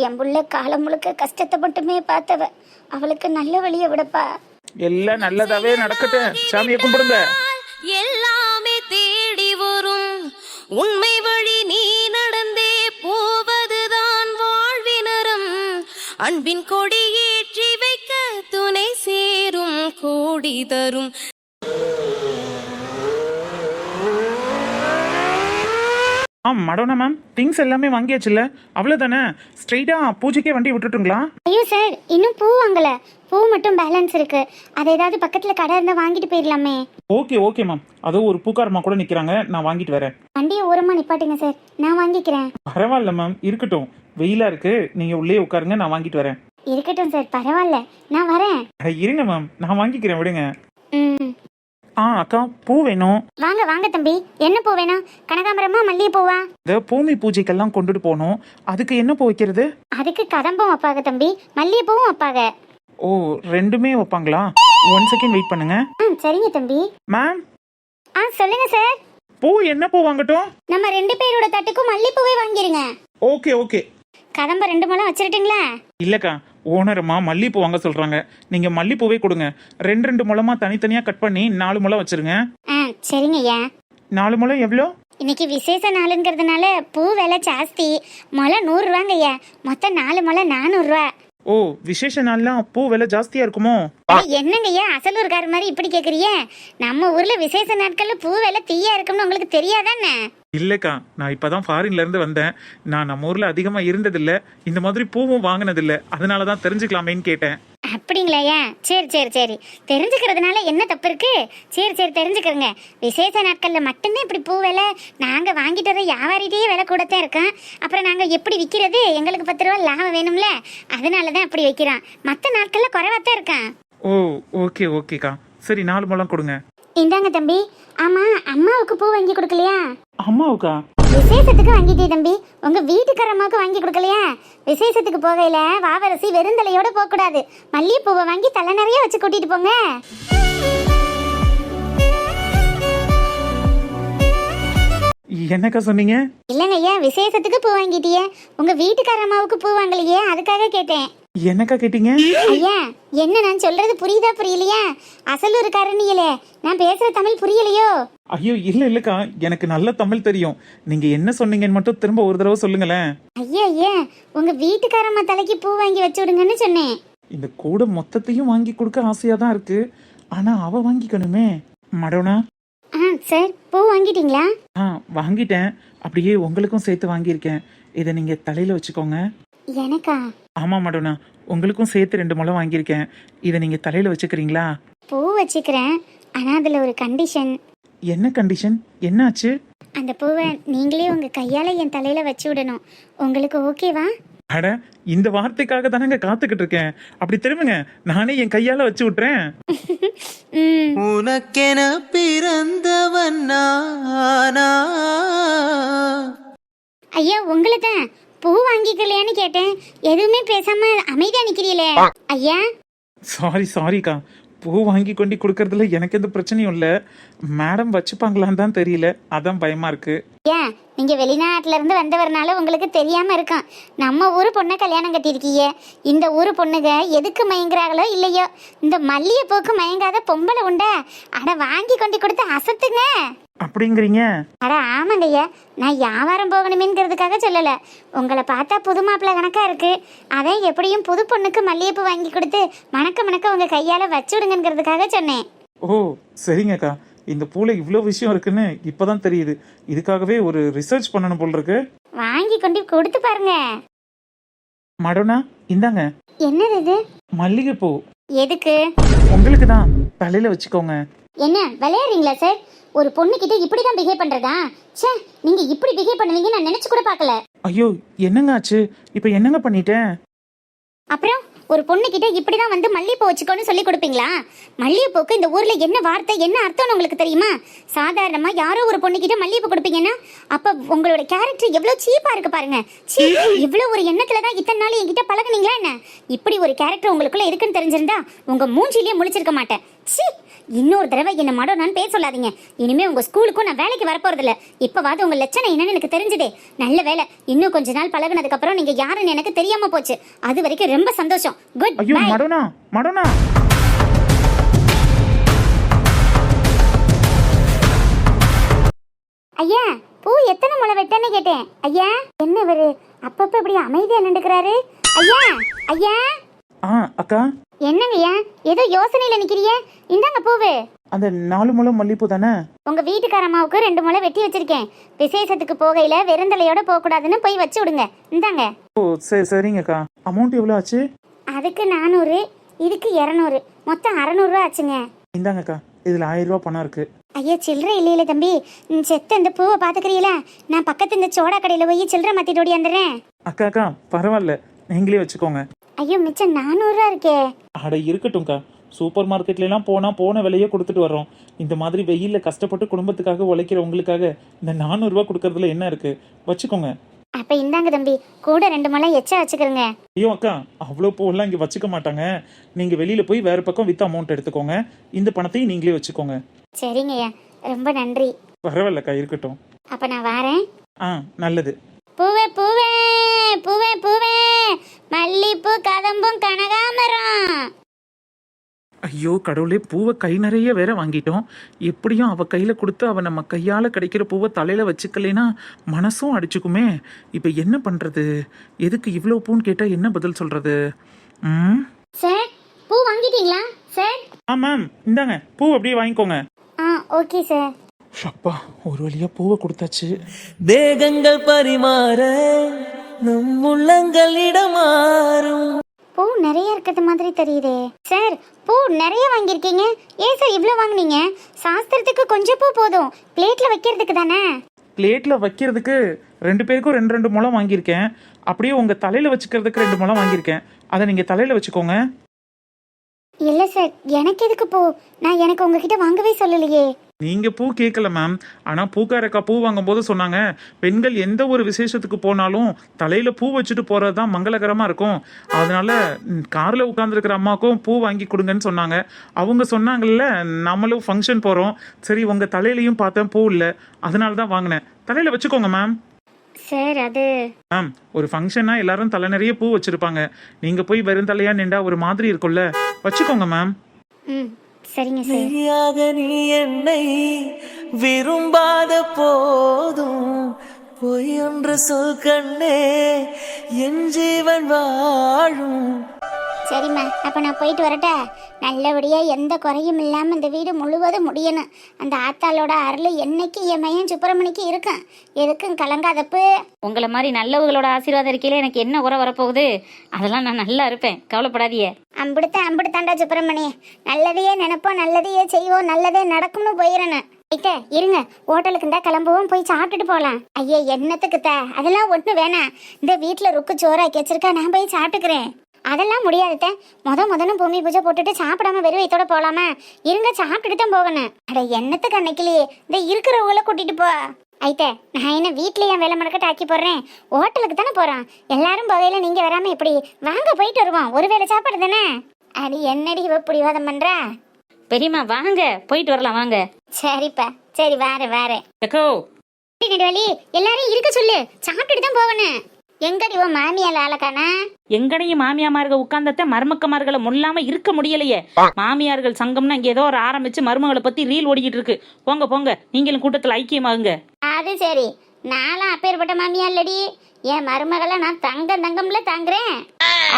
என் புள்ள காலம் முழுக்க கஷ்டத்தை மட்டுமே பார்த்தவ, அவளுக்கு நல்ல வழியை விடப்பா. எல்லாம் நல்லதாவே நடக்கட்டும். சாமியை கும்பிடுங்க. எல்லாமே தேடி வரும் உண்மை வழி நீ நடந்தே போவதுதான் வாழ்வினரம். அன்பின் கொடி ஏற்றி வைக்க துணை சேரும் கோடி தரும். மடோனா மேம், திங்ஸ் எல்லாமே வாங்கியாச்சுல்ல? அவ்வளோதானே? ஸ்ட்ரெயிட்டா பூஜைக்கே வண்டி விட்டுட்டுங்களா? ஐயோ சார், இன்னும் பூ வாங்கல. பூ மட்டும் பேலன்ஸ் இருக்கு. அதை ஏதாவது பக்கத்துல கடை இருந்தா வாங்கிட்டு போயிடலாமே. ஓகே ஓகே மேம், அதோ ஒரு பூக்காரமா கூட நிக்கிறாங்க, நான் வாங்கிட்டு வரேன். வண்டியை ஓரமா நிப்பாட்டுங்க சார், நான் வாங்கிக்கிறேன். பரவாயில்ல மேம், இருக்கட்டும். வெயிலா இருக்கு, நீங்க உள்ளே உட்காருங்க, நான் வாங்கிட்டு வரேன். இருக்கட்டும் சார், பரவாயில்ல, நான் வரேன். இருங்க மேம், நான் வாங்கிக்கிறேன், விடுங்க. ம், அக்கா, பூ வேணும். வாங்க வாங்க தம்பி, என்ன பூ வேணும்? கனகாம்பரமா மல்லிகை பூவா? இந்த பூமி பூஜைக்கெல்லாம் கொண்டுட்டு போகணும், அதுக்கு என்ன பூ வைக்கிறது? அதுக்கு கதம்பம் வைப்பாங்க தம்பி, மல்லிகை பூவும் வைப்பாங்க. ஓ, ரெண்டுமே வைப்பாங்களா? 1 செகண்ட் வெயிட் பண்ணுங்க. சரிங்க தம்பி. மேம், சொல்லுங்க சார். பூ என்ன பூ வாங்கட்டும்? நம்ம 2 பேரோட தட்டுக்கும் மல்லிப்பூவே வாங்கிருங்க. Okay okay. கதம்ப 2 முழம் வச்சிருட்டுங்களா? இல்லக்கா, ஓனரம்மா மல்லிப்பூ வாங்க சொல்றாங்க. நீங்க மல்லிப்பூவே கொடுங்க. 2 முழமா தனித்தனியா கட் பண்ணி 4 முழம் வச்சிருங்க. சரிங்க ஐயா. 4 முழம் எவ்வளோ? இன்னைக்கு விசேஷ நாளுங்கிறதுனால பூ விலை ஜாஸ்தி. முளம் 100 ரூபாங்க ஐயா. மொத்தம் 4 முளம் 400 ரூபா. ஓ, விசேஷ நாள்லாம் பூ விலை ஜாஸ்தியா இருக்குமோ? என்னங்க ஐயா அசலூர்கார மாதிரி இப்படி கேக்குறீங்க? நம்ம ஊர்ல விசேஷ நாட்கள்ல பூ விலை தீயா இருக்கும்னு உங்களுக்கு தெரியாதானே? இல்லக்கா, நான் இப்பதான் ஃபாரின்ல இருந்து வந்தேன். நான் நம்ம ஊர்ல அதிகமா இருந்ததில்ல, இந்த மாதிரி பூவும் வாங்கினதில்ல, அதனாலதான் தெரிஞ்சுக்கலாமேன்னு கேட்டேன். அப்படிங்களாயா? சரி சரி சரி, தெரிஞ்சுக்கிறதுனால என்ன தப்பு இருக்கு? சரி சரி, தெரிஞ்சுக்கிறங்க. விசேஷ நாட்கள்ல மட்டும்தான் இப்படி பூ விலை. நாங்க வாங்கிட்டு வர வியாபாரிகிட்டே விலை கூடத்தான் இருக்கோம். அப்புறம் நாங்க எப்படி விற்கிறது? எங்களுக்கு 10 ரூபா லாபம் வேணும்ல, அதனாலதான் அப்படி வைக்கிறோம். மற்ற நாட்கள்ல குறைவாத்தான் இருக்கான். ஓ, ஓகே ஓகேக்கா. சரி, 4 முழம் கொடுங்க. இந்தாங்க தம்பி. ஆமா, அம்மாவுக்கு பூ வாங்கி கொடுக்கலையா? அம்மாவுக்கா? விசேஷத்துக்கு வாங்கிட்டே தம்பி. உங்க வீட்டுக்கார அம்மாவுக்கு வாங்கி கொடுக்கலையா? விசேஷத்துக்கு போகையில வாவரசி வெறுந்தலையோட போக கூடாது. மல்லிகைப்பூவை வாங்கி தலை நிறைய வச்சு கூட்டிட்டு போங்க. என்னக்கா சொன்னீங்க? இல்லங்க ஐயா, விசேஷத்துக்கு பூ வாங்கிட்டியே, உங்க வீட்டுக்கார அம்மாவுக்கு பூ வாங்கலையே, அதுக்காக கேட்டேன். என்னக்கா கேட்டீங்க? ஐயா, என்ன நான் சொல்றது புரியுதா புரியலையா? அசலூருக்காரனியலே, நான் பேசுற தமிழ் புரியலையோ? ஐயோ, இல்லக்கா, எனக்கு நல்ல தமிழ் தெரியும். நீங்க என்ன சொன்னீங்கன்னு மட்டும் திரும்ப ஒரு தடவை சொல்லுங்களேன். ஐயா ஐயா, உங்க வீட்டுக்காரம்மா தலைக்கு பூ வாங்கி வச்சு விடுங்கன்னு சொன்னேன். இந்த கூட மொத்தத்தையும் வாங்கி கொடுக்க ஆசையா தான் இருக்கு, ஆனா அவ வாங்கிக்கணுமே. மடோனா? சார், பூ வாங்கிட்டீங்களா? வாங்கிட்டேன். அப்படியே உங்களுக்கும் சேர்த்து வாங்கியிருக்கேன். இதை நீங்க தலையில வச்சுக்கோங்க. எனக்கா? ஆமா மடோனா, உங்களுக்கும் சேர்த்து 2 முழம் வாங்கியிருக்கேன். இதை நீங்க தலையில வச்சுக்கிறீங்களா? பூ வச்சுக்கிறேன், ஆனா அதுல ஒரு கண்டிஷன். என்ன கண்டிஷன்? என்னாச்சு? அந்த பூவை நீங்களே உங்க கையால என் தலையில வச்சு விடணும். உங்களுக்கு ஓகேவா? அட, இந்த வார்த்தைக்காக தானங்க காத்துக்கிட்டு இருக்கேன். அப்படி திரும்புங்க, நானே என் கையால வச்சு விட்டுறேன். உனக்கென பிறந்தவன் நானா? ஐயா, உங்களை தான். பூ வாங்கிக்கலையான்னு கேட்டேன், எதுவுமே பேசாம அமைதியா நிக்கிறீங்களே. ஐயா சாரிக்கா, பூ வாங்கி கொண்டு கொடுக்கறதுல எனக்கு எந்த பிரச்சனையும் இல்லை. மேடம் வச்சுப்பாங்களான்னு தான் தெரியல, அதான் பயமா இருக்கு. ஏன், நீங்க வெளிநாட்டுல இருந்து வந்தவர்னால உங்களுக்கு தெரியாம இருக்கும். நம்ம ஊரு பொண்ணை கல்யாணம் கட்டியிருக்கீங்க. இந்த ஊரு பொண்ணுங்க எதுக்கு மயங்குறாங்களோ இல்லையோ, இந்த மல்லிகை பூக்கு மயங்காத பொம்பளை உண்டா? அட, வாங்கி கொண்டு கொடுத்து அசத்துங்க. அப்படிங்கிறீங்க? அட ஆமாங்க ஐயா, நான் வியாபாரம் போகணுமேங்கிறதுக்காக சொல்லல. உங்களை பார்த்தா புது மாப்பிள்ளை கணக்கா இருக்கு. அதான் எப்படியும் புது பொண்ணுக்கு மல்லிகைப்பூ வாங்கி கொடுத்து மணக்க மணக்க உங்க கையால வச்சு விடுங்கிறதுக்காக சொன்னேன். ஓ, சரிங்கக்கா. இந்த பூல இவ்வளோ விஷயம் இருக்குன்னு இப்பதான் தெரியுது. இதுக்காகவே ஒரு ரிசர்ச் பண்ணணும் போல் இருக்கு. வாங்கி கொண்டு கொடுத்து பாருங்க. மடோனா, இந்தாங்க. என்னது இது? மல்லிகைப்பூ. எதுக்கு? உங்களுக்கு தான், தலையில வச்சுக்கோங்க. என்ன விளையாடுறீங்களா சார்? ஒரு பொண்ணு கிட்ட இப்படிதான் பிஹேவ் பண்றதா? ச்சே, நீங்க இப்படி பிஹேவ் பண்ணுவீங்க நான் நினைச்சு கூட பார்க்கல. ஐயோ, என்னங்க ஆச்சு? இப்போ என்னங்க பண்ணிட்டேன்? அப்புறம் ஒரு பொண்ணு கிட்ட இப்படிதான் வந்து மல்லிகைப்பூ வச்சுக்கோன்னு சொல்லி கொடுப்பீங்களா? மல்லிகைப்பூக்கு இந்த ஊர்ல என்ன வார்த்தை, என்ன அர்த்தம்னு உங்களுக்கு தெரியுமா? சாதாரணமா யாரோ ஒரு பொண்ணு கிட்ட மல்லிகைப்பூ கொடுப்பீங்கன்னா அப்ப உங்களோட கேரக்டர் எவ்வளவு சீப்பா இருக்கு பாருங்க. இவ்வளவு ஒரு எண்ணத்துலதான் இத்தனை நாள் என்கிட்ட பழகுனீங்களா என்ன? இப்படி ஒரு கேரக்டர் உங்களுக்குள்ள இருக்குன்னு தெரிஞ்சிருந்தா உங்க மூஞ்சிலேயே முழிச்சிருக்க மாட்டேன். இன்னொரு தடவை என்ன மடோ நான் பேச சொல்லாதீங்க. இனிமே உங்க ஸ்கூலுக்கும் நான் வேலைக்கு வரப்போறதில்ல. இப்பவாது உங்க லட்சணம் என்னன்னு எனக்கு தெரிஞ்சுதே. நல்ல வேலை, இன்னும் கொஞ்ச நாள் பழகுனதுக்கு அப்புறம் நீங்க யாருன்னு எனக்கு தெரியாம போச்சு. அது வரைக்கும் ரொம்ப சந்தோஷம். குட் ஐயோ பை. Madonna Madonna. ஐயா, பூ எத்தனை முளை வெட்டன்னு கேட்டேன். ஐயா, என்ன இவரு அப்பப்ப இப்படி அமைதியா நின்றுக்கிறாரு? ஐயா, ஐயா. அக்கா. என்னங்கய்யா, ஏதோ யோசனையில நிக்கிறியே? இந்தாங்க பூவு. அந்த 4 முழம் மல்லிப்பூ தானே? உங்க வீட்டுக்கார அம்மாவுக்கு 2 முளை வெட்டி வச்சிருக்கேன். விசேஷத்துக்கு போகையில வெறுந்தலையோட போக கூடாதுன்னு போய் வச்சு விடுங்க. இந்தாங்க. ஓ சரிங்கக்கா. அமௌண்ட் எவ்வளோ ஆச்சு? அதுக்கு 400, இதுக்கு 200, மொத்தம் 600 ரூபா ஆச்சுங்க. இந்தாங்கக்கா, இதில் 1000 ரூபா பணம் இருக்கு. ஐயா, சில்லறை இல்லையில தம்பி. செத்த இந்த பூவை பாத்துக்கிறீங்களா? நான் பக்கத்து இந்த சோடா கடையில போய் சில்லறை மாத்திட்டு ஓடியாந்துறேன். அக்கா பரவாயில்ல, நீங்களே வச்சுக்கோங்க. ஐயோ, மிச்சம் 400 ரூபா இருக்கே. அட இருக்கட்டும்க்கா, சூப்பர் மார்க்கெட்லாம் போன விலையே கொடுத்துட்டு வர்றோம். இந்த மாதிரி வெயில்ல கஷ்டப்பட்டு குடும்பத்துக்காக உழைக்கிற உங்களுக்காக இந்த 400 ரூபா கொடுக்கறதுல என்ன இருக்கு, வச்சுக்கோங்க. அப்ப இந்தாங்க தம்பி, கூட 2 முளை எச்சா வச்சுக்கிறேங்க. ஐயோ அக்கா, அவ்வளோ பூவெல்லாம் இங்கே வச்சுக்க மாட்டாங்க. நீங்கள் வெளியில் போய் வேறு பக்கம் விற்று அமௌண்ட் எடுத்துக்கோங்க. இந்த பணத்தையும் நீங்களே வச்சுக்கோங்க. சரிங்கய்யா, ரொம்ப நன்றி. பரவாயில்லக்கா, இருக்கட்டும். அப்ப நான் வாரேன். நல்லது. பூவே பூவே பூவே பூவே, மல்லிப்பூ கதம்பும் கனகாமரம். ஐயோ கடவுளே, பூவை கை நிறைய வேற வாங்கிட்டோம். எப்படியும் அவ கையில் கொடுத்து அவ நம்ம கையால் கிடைக்கிற பூவை தலையில் வச்சுக்கலைன்னா மனசும் அடிச்சுக்குமே. இப்போ என்ன பண்ணுறது? எதுக்கு இவ்வளோ பூன்னு கேட்டால் என்ன பதில் சொல்கிறது? சார், பூ வாங்கிட்டீங்களா சார்? மேம் இந்தாங்க பூ, அப்படியே வாங்கிக்கோங்க. Okay sir. ஷப்பா, ஒரு வழியா பூவை கொடுத்தாச்சு. தேகங்கள் பரிமாற நம் உள்ளங்கள் இடமாறும். பூ நிறைய இருக்கிறது மாதிரி தெரியுதே சார். பூ நிறைய வாங்கியிருக்கீங்க. ஏன் சார் இவ்வளோ வாங்குனீங்க? சாஸ்திரத்துக்கு கொஞ்சம் பூ போதும், பிளேட்ல வைக்கிறதுக்கு தானே. பிளேட்டில் வைக்கிறதுக்கு 2 பேருக்கும் 2 முழம் வாங்கியிருக்கேன். அப்படியே உங்கள் தலையில் வச்சுக்கிறதுக்கு 2 முழம் வாங்கியிருக்கேன். அதை நீங்கள் தலையில் வச்சுக்கோங்க. இல்லை சார், எனக்கு எதுக்கு பூ? நான் எனக்கு உங்ககிட்ட வாங்கவே சொல்லலையே. நீங்கள் பூ கேட்கல மேம். ஆனால் பூக்காரக்கா பூ வாங்கும்போது சொன்னாங்க, பெண்கள் எந்த ஒரு விசேஷத்துக்கு போனாலும் தலையில் பூ வச்சுட்டு போகிறது தான் மங்களகரமாக இருக்கும். அதனால காரில் உட்காந்துருக்கிற அம்மாவுக்கும் பூ வாங்கி கொடுங்கன்னு சொன்னாங்க. அவங்க சொன்னாங்கல்ல, நம்மளும் ஃபங்க்ஷன் போகிறோம், சரி உங்கள் தலையிலையும் பார்த்தேன் பூ இல்லை, அதனால தான் வாங்கினேன். தலையில் வச்சுக்கோங்க மேம். சார் அது மேம், ஒரு ஃபங்க்ஷன்னா எல்லாரும் தலை நிறைய பூ வச்சுருப்பாங்க. நீங்கள் போய் வெறும் தலையாக நின்றா ஒரு மாதிரி இருக்கும்ல, வச்சுக்கோங்க மேம். சரிங்க சார். நீயாக நீ என்னை விரும்பாத போதும் பொய் ஒன்று சொல் கண்ணே, என் ஜீவன் வாழும். சரிம்மா, அப்போ நான் போயிட்டு வரட்டா? நல்லபடியாக எந்த குறையும் இல்லாமல் இந்த வீடு முழுவதும் முடியணும். அந்த ஆத்தாளோட அருள் என்னைக்கு என் மையன் சுப்பிரமணிக்கு இருக்கும். எதுக்கும் கலங்காதப்பு. உங்களை மாதிரி நல்லவங்களோட ஆசீர்வாதம் இருக்கையில எனக்கு என்ன உரம் வரப்போகுது? அதெல்லாம் நான் நல்லா இருப்பேன், கவலைப்படாதீங்க. அம்பிடுத்தாண்டா சுப்பிரமணி. நல்லதையே நினைப்போம், நல்லதையே செய்வோம், நல்லதே நடக்கும்னு போயிடணும். இருங்க, ஹோட்டலுக்கு இருந்தா கிளம்புவோம், போய் சாப்பிட்டுட்டு போகலாம். ஐயா, என்னத்துக்கு அதெல்லாம் ஒன்றும் வேணாம். இந்த வீட்டில் ருக்கு சோறாக்கி வச்சிருக்கா, நான் போய் சாப்பிட்டுக்கிறேன். அதெல்லாம் முடியாதுத்த. முதல்ல பூமி பூஜை போட்டுட்டு சாப்பிடாம வெறும் வயித்தோட போலாமா? இருங்க, சாப்பிட்டுட்டு தான் போகணும். அட என்னத்துக்கு அன்னைக்கிலேயே இந்த இருக்கிறவங்கள கூட்டிட்டு போ. ஐத்த, நான் என்ன வீட்லயே வேலை மடக்கட்டு ஆக்கி போடுறேன்? ஹோட்டலுக்கு தானே போறோம். எல்லாரும் போகையில நீங்க வராம எப்படி? வாங்க போயிட்டு வருவோம், ஒருவேளை சாப்பாடு தானே. அடி என்னடி இவ பிடிவாதம் பண்றா? பெரியம்மா வாங்க, போயிட்டு வரலாம் வாங்க. சரிப்பா, சரி வாரேன். எக்கோ நெடுவலி, எல்லாரும் இருக்க சொல்லு, சாப்பிட்டுட்டு தான் போகணும். எங்கடி உன் மாமியால் ஆளக்கானா? எங்கடையும் மாமியாமார்கள் உட்கார்ந்தத மருமக்கமார்களை முல்லாம இருக்க முடியலையே. மாமியார்கள் சங்கம்னா இங்க ஏதோ ஒரு ஆரம்பிச்சு மருமகளை பத்தி ரீல் ஓடிக்கிட்டு இருக்கு. போங்க போங்க, நீங்களும் கூட்டத்துல ஐக்கியமாகுங்க. அது சரி, நானும் அப்பேற்பட்ட மாமியா இல்லடி. என் மருமகளை நான் தங்கம்ல தாங்குறேன்.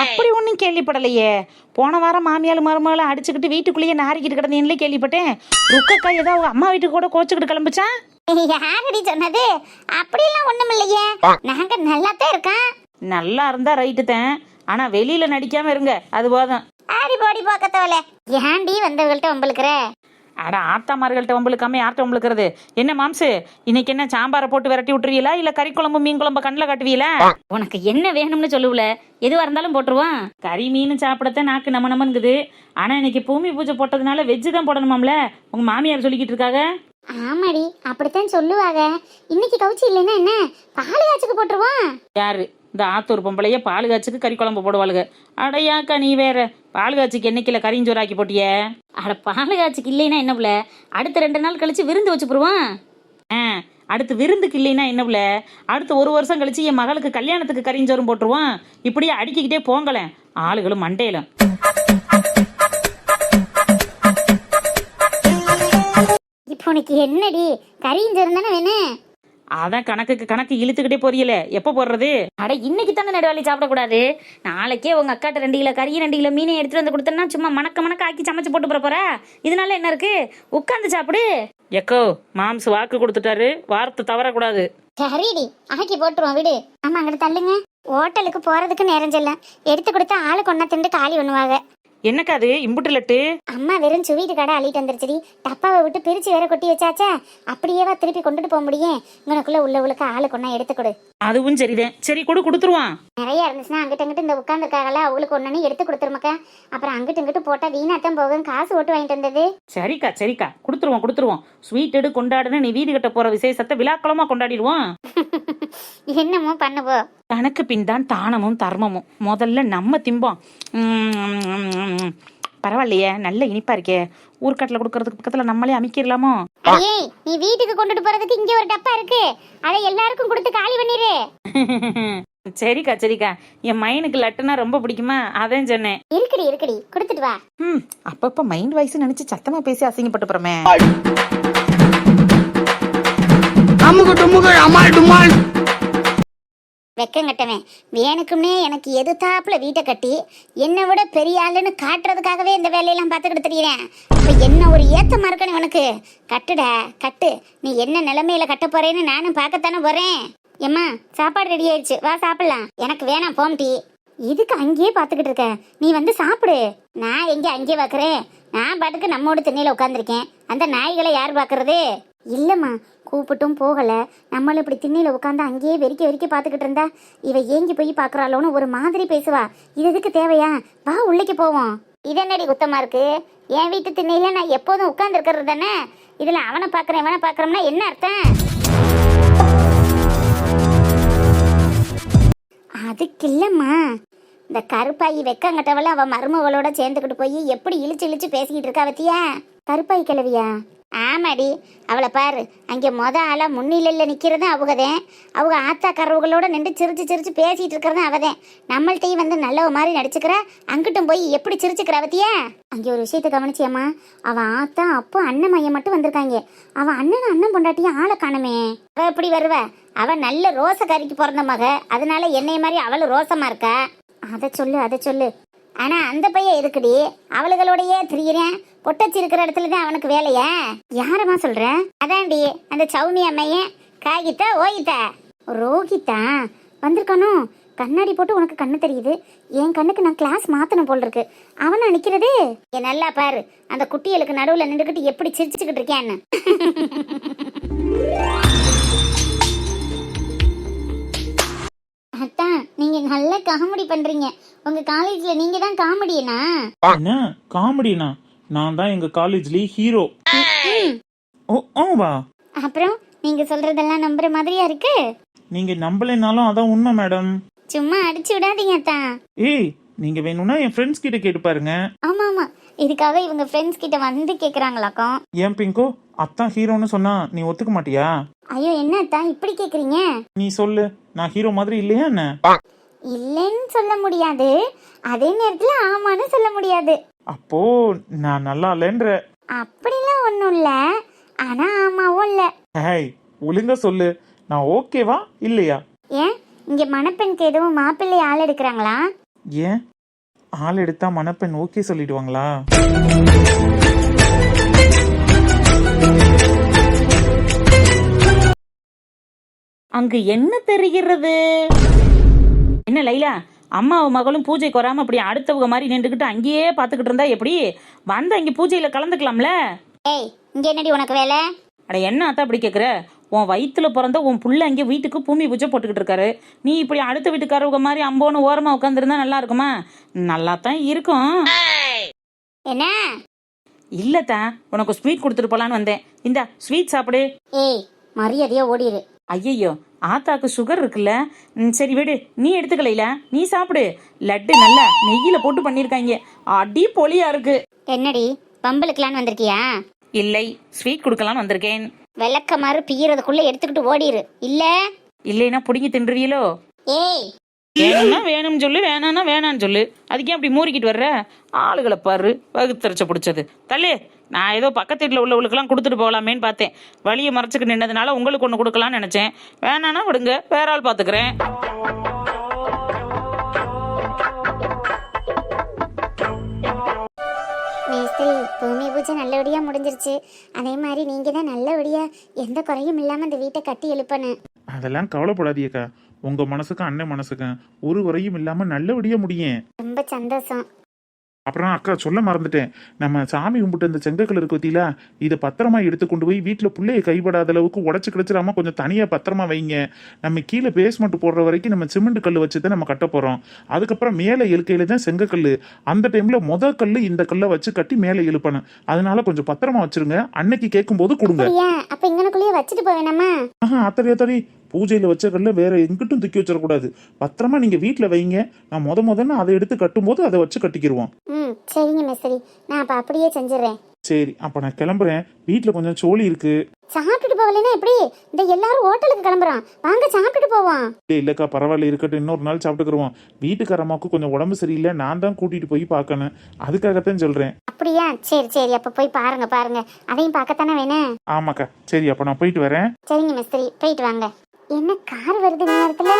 அப்படி ஒன்றும் கேள்விப்படலையே. போன வாரம் மாமியார் மருமகளை அடிச்சுக்கிட்டு வீட்டுக்குள்ளேயே நாரிக்கிட்டு கிடந்தீங்களே கேள்விப்பட்டேன். ருக்கக்கா ஏதோ அவங்க அம்மா வீட்டுக்கு கூட கோச்சுக்கிட்டு கிளம்புச்சா? யாரடி சொன்னது? அப்படிலாம் ஒண்ணும் இல்லையே, நாங்க நல்லாத்தான் இருக்கோம். நல்லா இருந்தா ரைட்டு தான், ஆனா வெளியில நடிக்காம இருங்க, அது போதும். ஆடி போடி போக்கத்தவளே, ஏண்டி வந்தவங்கள்ட்ட வம்பளுக்குற? அட ஆத்தாமார்கள்ட்ட வம்பளுக்காம யார்கிட்ட வம்பளுக்கிறது? என்ன மாம்சு, இன்னைக்கு என்ன சாம்பாரை போட்டு விரட்டி விட்டுருவீங்களா இல்ல கறி குழம்பு மீன் குழம்பு கண்ணில் காட்டுவீங்களா? உனக்கு என்ன வேணும்னு சொல்லுவல, எதுவா இருந்தாலும் போட்டுருவான். கறி மீன் சாப்பிடத்தான் நாக்கு நம்மனுங்குது. ஆனா இன்னைக்கு பூமி பூஜை போட்டதுனால வெஜ்ஜு தான் போடணுமாம்ல, உங்க மாமியார் சொல்லிக்கிட்டு இருக்காங்க. ஆமாடி, அப்படித்தான் சொல்லுவாங்க. இன்னைக்கு கவுச்சி இல்லைன்னா என்ன, பால் காய்ச்சுக்கு போட்டுருவான். யாரு? இந்த ஆத்தூர் பொம்பளைய பால் காய்ச்சிக்கு கறி குழம்பு போடுவாளுங்க. அடையாக்கா நீ வேற பால் காய்ச்சிக்கு என்னைக்கில கறிஞ்சோறாக்கி போட்டிய? அட பால் காய்ச்சிக்கு இல்லைன்னா என்ன புள்ள, அடுத்த 2 நாள் கழிச்சு விருந்து வச்சு போடுவான். அடுத்து விருந்துக்கு இல்லைன்னா என்ன புள்ள, அடுத்து 1 வருஷம் கழிச்சு என் மகளுக்கு கல்யாணத்துக்கு கறிஞ்சோறும் போட்டுருவான். இப்படியே அடுக்கிக்கிட்டே போங்களேன் ஆளுகளும் மண்டையிலும். இப்போ உனக்கு என்னடி கறியும் தானே வேணும்? அதான் கணக்குக்கு கணக்கு இழுத்துக்கிட்டே போறீங்களே, எப்போ போடுறது? அட இன்னைக்கு தானே நடுவாளி சாப்பிடக்கூடாது. நாளைக்கே உங்க அக்காட்ட 2 கிலோ கறி 2 கிலோ மீனை எடுத்துட்டு வந்து கொடுத்தேன்னா சும்மா மணக்க ஆக்கி சமைச்சு போட்டு போற. இதனால என்ன இருக்கு, உட்காந்து சாப்பிடு. எக்கோ மாம்சு வாக்கு கொடுத்துட்டாரு, வார்த்தை தவறக்கூடாது. சரிடி ஆக்கி போட்டுருவோம் விடு. ஆமா அங்கிட்ட தள்ளுங்க. ஹோட்டலுக்கு போறதுக்கு நேரம் செல்ல எடுத்து கொடுத்தா ஆளு கொண்டா திண்டு காலி பண்ணுவாங்க. என்னக்கா அது இம்புட்டு லட்டு? அம்மா வெறும் ஸ்வீட்டு கடை அள்ளிட்டு வந்துருச்சுடி. டப்பாவை விட்டு பிரிச்சு வேற கொட்டி வச்சாச்சா, அப்படியேவா திருப்பி கொண்டுட்டு போக முடியும்? இங்கனக்குள்ள உள்ளுக்கு ஆளு கொண்டா எடுத்து கொடு. அதுவும் சரிதான், சரி கொடுத்துருவான். நிறைய இருந்துச்சுன்னா அங்கிட்டு இந்த உட்காந்துருக்காங்கல்ல அவளுக்கு ஒன்னு எடுத்து கொடுத்துருமாக்கா. அப்புறம் அங்கிட்டு போட்டா வீணாத்தான் போகும். காசு ஓட்டு வாங்கிட்டு வந்தது. சரிக்கா கொடுத்துருவோம். ஸ்வீட் எடு கொண்டாடுன்னு நீ வீதி கட்ட போற விசேஷத்தை விழாக்களமா கொண்டாடிடுவோம். என்னமோ பண்ணுவோம். தனக்கு பின் தான் தானமும் தர்மமும். முதல்ல நம்ம திம்போம். பரவாயில்லையே, நல்ல இனிப்பா இருக்கே. ஊர்காட்டில் கொடுக்கறதுக்கு பக்கத்துல நம்மளே அமைக்கிடலாமோ? ஏய் நீ வீட்டுக்கு கொண்டுட்டு போறதுக்கு இங்க ஒரு டப்பா இருக்கு, அதை எல்லாருக்கும் கொடுத்து காலி பண்ணிரு. சரிக்கா என் மைனுக்கு லட்டுனா ரொம்ப பிடிக்குமா, அதான் சொன்னேன். இருக்குடி கொடுத்துட்டு வா. அப்பப்ப மைண்ட் வாய்ஸ் நினைச்சு சத்தமா பேசி அசிங்கப்பட்டு போறமே. வெக்கங்கட்டவன் வேணுக்கும்னே எனக்கு எதிர்த்தாப்புல வீட்டை கட்டி என்னை விட பெரிய ஆளுன்னு காட்டுறதுக்காகவே இந்த வேலையெல்லாம் பார்த்துக்கிட்டு தெரியுறேன். அப்ப என்ன ஒரு ஏத்தமா இருக்கணும் உனக்கு? கட்டு. நீ என்ன நிலைமையில கட்ட போறேன்னு நானும் பார்க்கத்தானே போறேன். ஏம்மா சாப்பாடு ரெடி ஆயிடுச்சு, வா சாப்பிடலாம். எனக்கு வேணாம் போம்டி. இதுக்கு அங்கேயே பார்த்துக்கிட்டு இருக்க, நீ வந்து சாப்பிடு. நான் எங்க அங்கேயே பார்க்கறேன்? நான் பாட்டுக்கு நம்மோட திண்ணையில உட்காந்துருக்கேன். அந்த நாய்களை யார் பார்க்கறது? இல்லம்மா கூப்பிட்டும் போகல. நம்மளும் இப்படி திண்ணையில உட்காந்து அங்கேயே வெறிக்க பார்த்துக்கிட்டு இருந்தா இவ ஏங்கி போய் பாக்குறாளோன்னு ஒரு மாதிரி பேசுவா. இது எதுக்கு தேவையா? வா உள்ளைக்கு போவோம். இது என்னடி குத்தமா இருக்கு? என் வீட்டு திண்ணையில நான் எப்போதும் உட்கார்ந்து இருக்கிறது தானே. இதுல அவனை பாக்குறோம்னா என்ன அர்த்தம்? அதுக்கு இல்லம்மா, இந்த கருப்பாயி வெக்கங்கட்டவள அவ மருமகளோட சேர்ந்துக்கிட்டு போய் எப்படி இழுச்சு பேசிக்கிட்டு இருக்கா பத்தியா? கருப்பாயி கிழவியா? ஆமாடி, அவளை பாரு. அங்கே ஆளா முன்னிலையில் நிற்கிறதும் அவகதேன். அவங்க ஆத்தா கறவுகளோட நின்று சிரிச்சு பேசிட்டு இருக்கிறதும் அவதேன். நம்மள்கிட்டையும் வந்து நல்லவ மாதிரி நடிச்சுக்கிற, அங்கிட்டும் போய் எப்படி சிரிச்சுக்கிற பத்தியா? அங்கே ஒரு விஷயத்த கவனிச்சியம்மா, அவன் ஆத்தா அப்போ அண்ணன் மையம் மட்டும் வந்திருக்காங்க. அவன் அண்ணன் பொண்டாட்டியும் ஆளை காணுமே. அவ எப்படி வருவ? அவன் நல்ல ரோச கறிக்கு பிறந்த மக, அதனால என்னைய மாதிரி அவளும் ரோசமா இருக்கா. அதை சொல்லு. ஆனா அந்த பையன் இருக்குடி, அவளுகளோடயே திரியிறேன். பொட்டச்சி இருக்கிற இடத்துல தான் அவனுக்கு வேலையா? யாரமா சொல்ற? அதான்டி அந்த சௌமி அம்மையன். காகித்தா ஓகித்தா ரோகித்தா வந்திருக்கானோ? கண்ணாடி போட்டு உனக்கு கண்ணு தெரியுது. என் கண்ணுக்கு நான் கிளாஸ் மாத்தணும் போல் இருக்கு. அவனை நிக்கிறது நல்லா பாரு. அந்த குட்டிகளுக்கு நடுவுல நின்றுகிட்டு எப்படி சிரிச்சுக்கிட்டு இருக்கேன்னு. அத்தான் நீங்க நல்ல காமெடி பண்றீங்க. உங்க காலேஜ்ல நீங்க தான் காமெடியனா? என்ன காமெடினா? நான் தான் எங்க காலேஜ்லயே ஹீரோ. வா. அப்புறம் நீங்க சொல்றதெல்லாம் நம்புற மாதிரியா இருக்கு. நீங்க நம்பலைனாலும் அதான் உண்மை மேடம். சும்மா அடிச்சு விடாதீங்க அத்தான். ஏய் நீங்க வேணும்னா என் ஃப்ரெண்ட்ஸ் கிட்ட கேட்டு பாருங்க. ஆமா இதுக்காக இவங்க ஃப்ரெண்ட்ஸ் கிட்ட வந்து கேக்குறாங்களாக்கும். ஏன் பிங்கோ, அத்தான் ஹீரோன்னு சொன்னா நீ ஒத்துக்க மாட்டியா? ஐயோ என்ன அத்தான் இப்படி கேக்குறீங்க? நீ சொல்லு, நான் ஹீரோ மாதிரி இல்லையா என்ன? இல்லைன்னு சொல்ல முடியாது, அதே நேரத்துல ஆமான்னு சொல்ல முடியாது. அப்போ நான் நல்லா இல்லைன்ற? அப்படிலாம் ஒண்ணும் இல்ல, ஆனா ஆமாவும் இல்ல. ஹேய் ஒழுங்கா சொல்லு, நான் ஓகேவா இல்லையா? ஏன் இங்க மணப்பெண்க்கு எதுவும் மாப்பிள்ளை ஆள் எடுக்கிறாங்களா? ஏன் ஆள் எடுத்தா மணப்பெண் ஓகே சொல்லிடுவாங்களா? அங்கு என்ன தெரிகிறது? என்ன லைலா, அம்மாவும் மகளும் பூஜைக்கு வராம அப்படி அடுத்தவங்க மாதிரி நின்றுக்கிட்டு அங்கேயே பாத்துக்கிட்டு இருந்தா எப்படி? வந்து அங்கே பூஜையில கலந்துக்கலாம்ல. ஏய் இங்க என்னடி உனக்கு வேலை? அட என்ன அத்தா அப்படி கேக்குற? உன் வயிற்றுல பிறந்த உன் புள்ள அங்கே வீட்டுக்கு பூமி பூஜை போட்டுக்கிட்டு இருக்காரு. நீ இப்படி அடுத்த வீட்டுக்காரவங்க மாதிரி அம்போன்னு ஓரமா உட்காந்துருந்தா நல்லா இருக்குமா? நல்லா தான் இருக்கும். என்ன? இல்லத்தா, உனக்கு ஸ்வீட் கொடுத்துட்டு போலான்னு வந்தேன். இந்த ஸ்வீட் சாப்பிடு. ஏய் மரியாதையா ஓடிரு. ஐயையோ, ஆத்தாக்கு சுகர் இருக்குல்ல. சரி விடு, நீ எடுத்துக்கலையில, நீ சாப்பிடு. லட்டு நல்லா நெய்யில போட்டு பண்ணிருக்காங்க, அடி பொலியா இருக்கு. என்னடி பம்பளுக்கலான்னு வந்திருக்கியா? இல்லை, ஸ்வீட் கொடுக்கலான்னு வந்திருக்கேன். விளக்கமாறு பியறதுக்குள்ள எடுத்துக்கிட்டு ஓடிரு. இல்ல இல்லைன்னா பிடிங்கி தின்றுவீங்களோ? ஏய் வேணும்னா வேணும்னு சொல்லு, வேணான்னா வேணான்னு சொல்லு. அதுக்கே அப்படி மூறிக்கிட்டு வர்ற? ஆளுகளை பாரு, வகுத்தரைச்ச பிடிச்சது. தள்ளு. நான் ஏதோ பக்கத்து வீட்டில் உள்ளவங்களுக்கெல்லாம் கொடுத்துட்டு போகலாமேன்னு பார்த்தேன். வழியை மறைச்சுக்கு நின்னதுனால உங்களுக்கு ஒன்று கொடுக்கலான்னு நினச்சேன். வேணான்னா விடுங்க, வேற ஆள் பார்த்துக்கிறேன். மேஸ்திரி, பூமி பூஜை நல்லபடியா முடிஞ்சிருச்சு. அதே மாதிரி நீங்க தான் நல்லபடியா எந்த குறையும் இல்லாம இந்த வீட்டை கட்டி எழுப்பணும். அதெல்லாம் கவலைப்படாதீக்கா. உங்க மனசுக்கும் அண்ணன் மனசுக்கும் ஒரு குறையும் இல்லாம நல்லபடியா முடியும். ரொம்ப சந்தோஷம். அப்புறம் அக்கா சொல்ல மறந்துட்டேன், நம்ம சாமி கும்பிட்டு இந்த செங்கக்கல் இருக்கு பத்தியில, இதை பத்திரமா எடுத்து கொண்டு போய் வீட்டுல பிள்ளைய கைப்படாத அளவுக்கு உடச்சு கிடச்சிடாம கொஞ்சம் தனியா பத்திரமா வைங்க. நம்ம கீழே பேஸ்மெண்ட் போடுற வரைக்கும் நம்ம சிமெண்ட் கல் வச்சுதான் நம்ம கட்ட போறோம். அதுக்கப்புறம் மேலே இழுக்கையில தான் செங்கக்கல். அந்த டைம்ல கல் இந்த கல்லை வச்சு கட்டி மேலே இழுப்பணும். அதனால கொஞ்சம் பத்திரமா வச்சிருங்க. அன்னைக்கு கேட்கும் போது கொடுங்க. அப்ப இங்கனக்குள்ளேயே வச்சுட்டு போவேனாமா? அத்தடி பூஜையில வச்ச கல்ல வேற எங்கிட்டும் தூக்கி வச்சிடக்கூடாது. பத்திரமா நீங்க வீட்டுல வைங்க. நான் முதன்னு அதை எடுத்து கட்டும் போது அதை வச்சு கட்டிக்கிடுவோம். சரிங்க மேஸ்திரி, நான் அப்ப அப்படியே செஞ்சிடறேன். சரி, அப்ப நான் கிளம்புறேன். வீட்டுல கொஞ்சம் சோழி இருக்கு. சாப்பிட்டுட்டு போகலன்னா எப்படி? இந்த எல்லாரும் ஹோட்டலுக்கு கிளம்புறோம், வாங்க சாப்பிட்டுட்டு போவோம். இல்லக்கா, பரவாயில்ல, இருக்கட்டும், இன்னொரு நாள் சாப்பிட்டுக்கிறோம். வீட்டுக்காரம்மாவுக்கு கொஞ்சம் உடம்பு சரியில்லை, நான் தான் கூட்டிட்டு போய் பார்க்கணும். அதுக்காகத்தான் சொல்றேன். அப்படியா? சரி சரி, அப்ப போய் பாருங்க, அதையும் பார்க்கத்தானே வேணும். ஆமாக்கா, சரி, அப்ப நான் போயிட்டு வரேன். சரிங்க மேஸ்திரி, போயிட்டு வாங்க. என்ன கார் வருது நேரத்துல?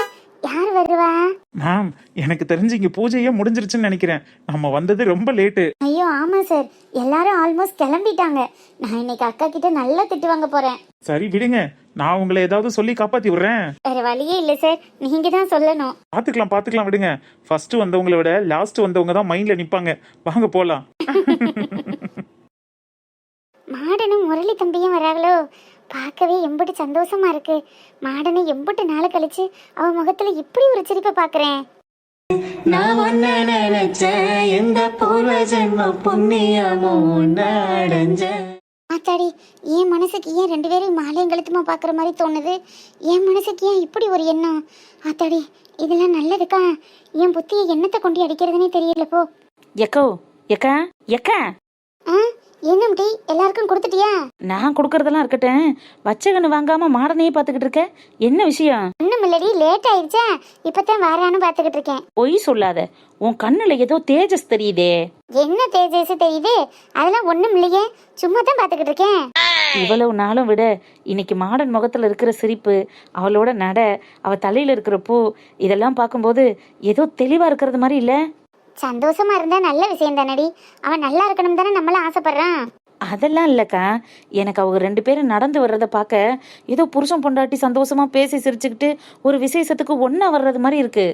யார் வருவா? மேம், எனக்கு தெரிஞ்சு இங்க பூஜையே முடிஞ்சிருச்சுன்னு நினைக்கிறேன். நம்ம வந்தது ரொம்ப லேட்டு. ஐயோ ஆமா சார், எல்லாரும் ஆல்மோஸ்ட் கிளம்பிட்டாங்க. நான் இன்னைக்கு அக்கா கிட்ட நல்லா திட்டு வாங்க போறேன். சரி விடுங்க, நான் உங்களை ஏதாவது சொல்லி காப்பாத்தி விடுறேன். வேற வழியே இல்ல சார், நீங்க தான் சொல்லணும். பாத்துக்கலாம் விடுங்க. ஃபர்ஸ்ட் வந்தவங்களை விட லாஸ்ட் வந்தவங்க தான் மைண்ட்ல நிப்பாங்க. வாங்க போலாம். மாடனும் முரளி தம்பியும் வராங்களோ? பார்க்கவே எம்பிட்டு சந்தோஷமா இருக்கு. மாடனை எம்பிட்டு நாள் கழிச்சு அவ முகத்துல இப்படி ஒரு சிரிப்பை பாக்குறேன். நான் ஒன்ன நினைச்சேன், எந்த பூர்வ ஜென்ம புண்ணியமோ அடைஞ்ச. ஆத்தாடி, என் மனசுக்கு ஏன் ரெண்டு பேரும் மாலையும் கழுத்துமா பாக்குற மாதிரி தோணுது? என் மனசுக்கு ஏன் இப்படி ஒரு எண்ணம்? ஆத்தாடி, இதெல்லாம் நல்லதுக்கா? என் புத்தியை எண்ணத்தை கொண்டு அடிக்கிறதுனே தெரியல போ. எக்கா என்ன முடி, எல்லாருக்கும் கொடுத்துட்டியா? நான் கொடுக்கறதெல்லாம் இருக்கட்டும், வச்சகன்னு வாங்காம மாடனையே பாத்துக்கிட்டு இருக்க, என்ன விஷயம்? ஒண்ணும் இல்லடி, லேட் ஆயிடுச்சா, இப்பதான் வாரான்னு பாத்துக்கிட்டு இருக்கேன். பொய் சொல்லாத, உன் கண்ணுல ஏதோ தேஜஸ் தெரியுதே. என்ன தேஜஸ் தெரியுது? அதெல்லாம் ஒண்ணும் இல்லையே, சும்மா தான் பாத்துக்கிட்டு இருக்கேன். இவ்வளவு நாளும் விட இன்னைக்கு மாடன் முகத்துல இருக்கிற சிரிப்பு, அவளோட நட, அவ தலையில இருக்கிற பூ, இதெல்லாம் பார்க்கும்போது ஏதோ தெளிவா இருக்கிறது மாதிரி இல்ல? சந்தோஷமா இருந்தா நல்ல விஷயம் தானடி. அவன் நல்லா இருக்கணும் தானே நம்மள ஆசைப்படுறான். அதெல்லாம் இல்லக்கா, எனக்கு அவங்க ரெண்டு பேரும் நடந்து வர்றத பார்க்க ஏதோ புருஷன் பொண்டாட்டி சந்தோஷமா பேசி சிரிச்சுக்கிட்டு ஒரு விசேஷத்துக்கு ஒன்னா வர்றது மாதிரி இருக்கு.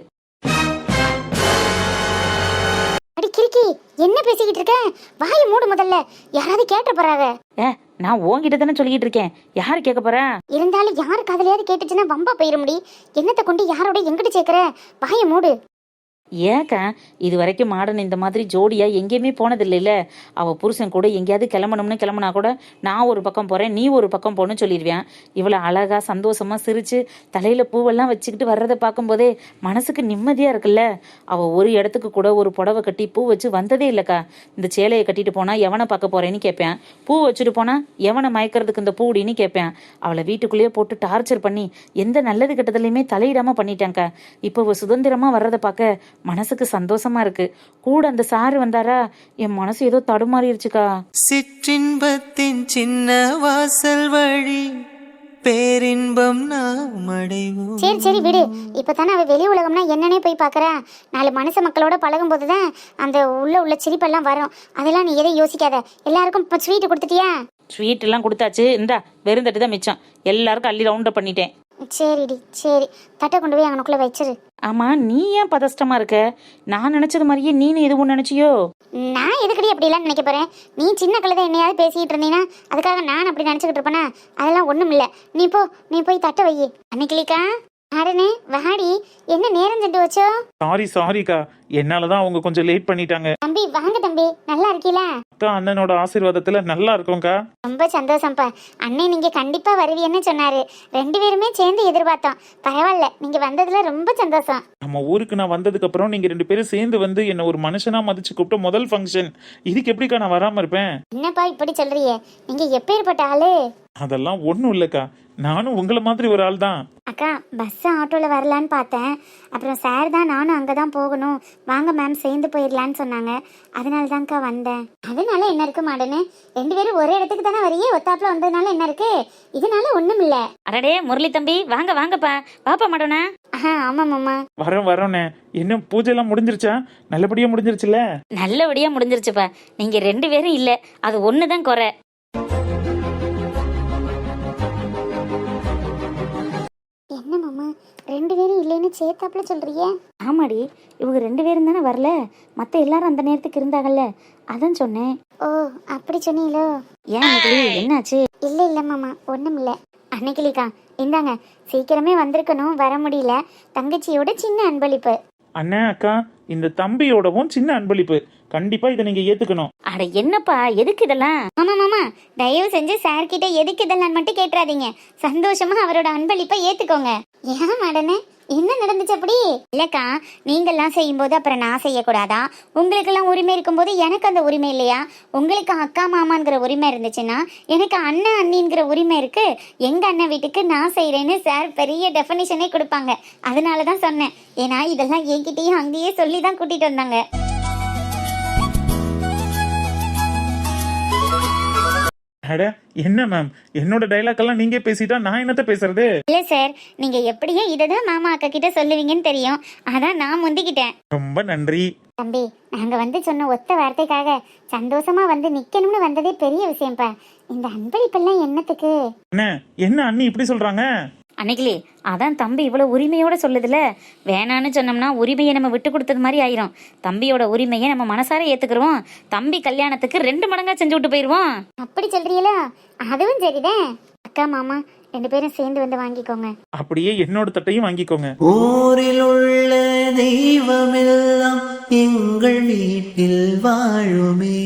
அடி கிறுக்கி, என்ன பேசிக்கிட்டு இருக்க? வாயை மூடு முதல்ல, யாராவது கேட்ட போறாங்க. நான் உன்கிட்ட தானே சொல்லிக்கிட்டு இருக்கேன், யாரு கேட்க போறா? இருந்தாலும் யாரு காதலையாவது கேட்டுச்சுன்னா வம்பா போயிட முடி. என்னத்தை கொண்டு யாரோட எங்கிட்டு சேர்க்கிற? வாயை மூடு. ஏக்கா, இது வரைக்கும் மாடன் இந்த மாதிரி ஜோடியா எங்கேயுமே போனதில்லைல்ல. அவள் புருஷன் கூட எங்கேயாவது கிளம்புனா கூட நான் ஒரு பக்கம் போகிறேன், நீ ஒரு பக்கம் போகணும்னு சொல்லிடுவேன். இவ்வளோ அழகா சந்தோஷமா சிரிச்சு தலையில் பூவெல்லாம் வச்சுக்கிட்டு வர்றதை பார்க்கும்போதே மனசுக்கு நிம்மதியாக இருக்குல்ல. அவள் ஒரு இடத்துக்கு கூட ஒரு புடவை கட்டி பூ வச்சு வந்ததே இல்லைக்கா. இந்த சேலையை கட்டிட்டு போனால் எவனை பார்க்க போகிறேன்னு கேட்பேன், பூ வச்சுட்டு போனால் எவனை மயக்கிறதுக்கு இந்த பூடின்னு கேட்பேன். அவளை வீட்டுக்குள்ளேயே போட்டு டார்ச்சர் பண்ணி எந்த நல்லது கெட்டதுலையுமே தலையிடாமல் பண்ணிட்டாங்க்கா. இப்போ அவள் சுதந்திரமாக வர்றதை பார்க்க மனசுக்கு சந்தோஷமா இருக்கு. கூட அந்த சாரு வந்தாரா, என் மனசு ஏதோ தடுமாறிடுச்சுக்கா. சிற்றின்பத்தின் சின்ன வாசல் வழி பேரின்பம் நாம் அடைவோம். சரி சரி விடு, இப்பதானே அவ வெளி உலகம்னா என்னன்னே போய் பாக்குறா. நாலு மனுஷ மக்களோட பழகும் போதுதான் அந்த உள்ள சிரிப்பெல்லாம் வரும். அதெல்லாம் நீ எதையும் யோசிக்காத. எல்லாருக்கும் ஸ்வீட் கொடுத்துட்டியா? ஸ்வீட் எல்லாம் கொடுத்தாச்சு, இந்தா வெறுந்தட்டு தான் மிச்சம். எல்லாருக்கும் அள்ளி ரவுண்ட் பண்ணிட்டேன். சரிடி சரி, தட்டை கொண்டு போய் அங்கனுக்குள்ள வச்சிரு. ஆமா, நீ ஏன் பதஷ்டமா இருக்க? நான் நினைச்சது மாதிரியே நீனு எதுவும் நினைச்சியோ? நான் எதுக்கடி அப்படி எல்லாம் நினைக்க போறேன்? நீ சின்ன கழுதை என்னையாவது பேசிட்டு இருந்தீங்கன்னா அதுக்காக நான் அப்படி நினைச்சுக்கிட்டு இருப்பேனா? அதெல்லாம் ஒண்ணும் இல்ல. நீ போய் தட்டை வை. அன்னைக்கிளிக்கா, அடனே வாடி, என்ன நேரம் சென்று வச்சோ? சாரிக்கா, என்னாலதான் அவங்க கொஞ்சம் லேட் பண்ணிட்டாங்க. தம்பி வாங்க தம்பி, நல்லா இருக்கீங்களா? அக்கா அண்ணனோட ஆசீர்வாதத்துல நல்லா இருக்கோம்க்கா. ரொம்ப சந்தோஷம்ப்பா. அண்ணன் நீங்க கண்டிப்பா வருவீன்னு சொன்னாரு. 2 பேருமே சேர்ந்து எதிர்பார்த்தோம். பரவாயில்ல, நீங்க வந்ததுல ரொம்ப சந்தோஷம். நம்ம ஊருக்கு நான் வந்ததுக்கு அப்புறம் நீங்க 2 பேரும் சேர்ந்து வந்து என்ன ஒரு மனுஷனா மதிச்சு கூப்பிட்ட முதல் ஃபங்க்ஷன். இதுக்கு எப்படிக்கா நான் வராம இருப்பேன்? என்னப்பா இப்படி சொல்றியே? நீங்க எப்பேற்பட்ட ஆளு? அதெல்லாம் ஒண்ணும் இல்லக்கா, நானும் உங்களை மாதிரி ஒரு ஆள் தான். அக்கா பஸ் ஆட்டோவில் வரலான்னு பார்த்தேன். அப்புறம் சார் தான் நானும் அங்கே தான் போகணும், வாங்க மேம் சேர்ந்து போயிடலான்னு சொன்னாங்க. அதனால தான்க்கா வந்தேன். அதனால என்ன இருக்கு மாடனு, 2 பேரும் ஒரே இடத்துக்கு தானே வரையே, ஒத்தாப்புல வந்ததுனால என்ன இருக்கு? இதனால ஒன்றும் இல்லை. அடடே முரளி தம்பி, வாங்க வாங்கப்பா, பாப்பா மாட்டோனா. ஆமாம் மாமா. வரோண்ணே. என்ன பூஜை எல்லாம் முடிஞ்சிருச்சா? நல்லபடியா முடிஞ்சிருச்சுல்ல? நல்லபடியா முடிஞ்சிருச்சுப்பா. நீங்க 2 பேரும் இல்ல, அது ஒண்ணுதான் குறை. என்ன மாமா 2 பேரும் இல்லைன்னு சேத்தாப்புல சொல்றியே? ஆமாடி, இவங்க 2 பேரும் தானே வரல, மத்த எல்லாரும் அந்த நேரத்துக்கு இருந்தாங்கல்ல, அதான் சொன்னேன். ஓ அப்படி சொன்னீங்களோ? ஏன் அன்னைக்கு என்னாச்சு? இல்லை மாமா, ஒன்றும் இல்லை. அன்னைக்கிலிக்கா இந்தாங்க, சீக்கிரமே வந்திருக்கணும், வர முடியல. தங்கச்சியோட சின்ன அன்பளிப்பு. அண்ணே அக்கா, இந்த தம்பியோடவும் சின்ன அன்பளிப்பு. கண்டிப்பா இதை நீங்க ஏத்துக்கணும். அட என்னப்பா, எதுக்கு இதெல்லாம்? மாமா தயவு செஞ்சு சார் கிட்ட எதுக்கு இதெல்லாம் மட்டும் கேட்டுறாதீங்க. சந்தோஷமா அவரோட அன்பளிப்பை ஏத்துக்கோங்க. ஏன் மாடனே, என்ன நடந்துச்சு அப்படி? இல்லக்கா, நீங்கெல்லாம் செய்யும்போது அப்புறம் நான் செய்யக்கூடாதா? உங்களுக்கெல்லாம் உரிமை இருக்கும்போது எனக்கு அந்த உரிமை இல்லையா? உங்களுக்கு அக்கா மாமாங்கிற உரிமை இருந்துச்சுன்னா எனக்கு அண்ணன் அண்ணிங்கிற உரிமை இருக்கு. எங்க அண்ணன் வீட்டுக்கு நான் செய்யறேன்னு சார் பெரிய டெஃபினிஷனே கொடுப்பாங்க. அதனால தான் சொன்னேன். ஏன்னா இதெல்லாம் என்கிட்டயும் அங்கேயே சொல்லி தான் கூட்டிட்டு வந்தாங்க. அட என்ன மேம், என்னோட டைலாக் எல்லாம் நீங்க பேசிட்டா நான் என்னத்த பேசுறது? இல்ல சார், நீங்க எப்படியே இததான் மாமா அக்கா கிட்ட சொல்லுவீங்கன்னு தெரியும், அதான் நான் முந்திக்கிட்டேன். ரொம்ப நன்றி தம்பி. நாங்க வந்து சொன்ன ஒத்த வார்த்தைக்காக சந்தோஷமா வந்து நிக்கணும்னு வந்ததே பெரிய விஷயம்ப்பா. இந்த அன்பளிப்பெல்லாம் என்னத்துக்கு? அண்ணே, என்ன அண்ணி இப்படி சொல்றாங்க? அன்னைக்கிலே அதான் தம்பி இவ்வளவு உரிமையோட சொல்லுதுல, வேணான்னு சொன்னோம்னா உரிமையை நம்ம விட்டு கொடுத்தது மாதிரி ஆயிரும். தம்பியோட உரிமையை நம்ம மனசார ஏத்துக்கிறோம். தம்பி கல்யாணத்துக்கு 2 மடங்கா செஞ்சு விட்டு போயிருவோம். அப்படி சொல்றீங்களா? அதுவும் சரிதான். அக்கா மாமா 2 பேரும் சேர்ந்து வந்து வாங்கிக்கோங்க. அப்படியே என்னோட தட்டையும் வாங்கிக்கோங்க. ஊரில் உள்ள தெய்வமெல்லாம் எங்கள் வீட்டில் வாழுமே.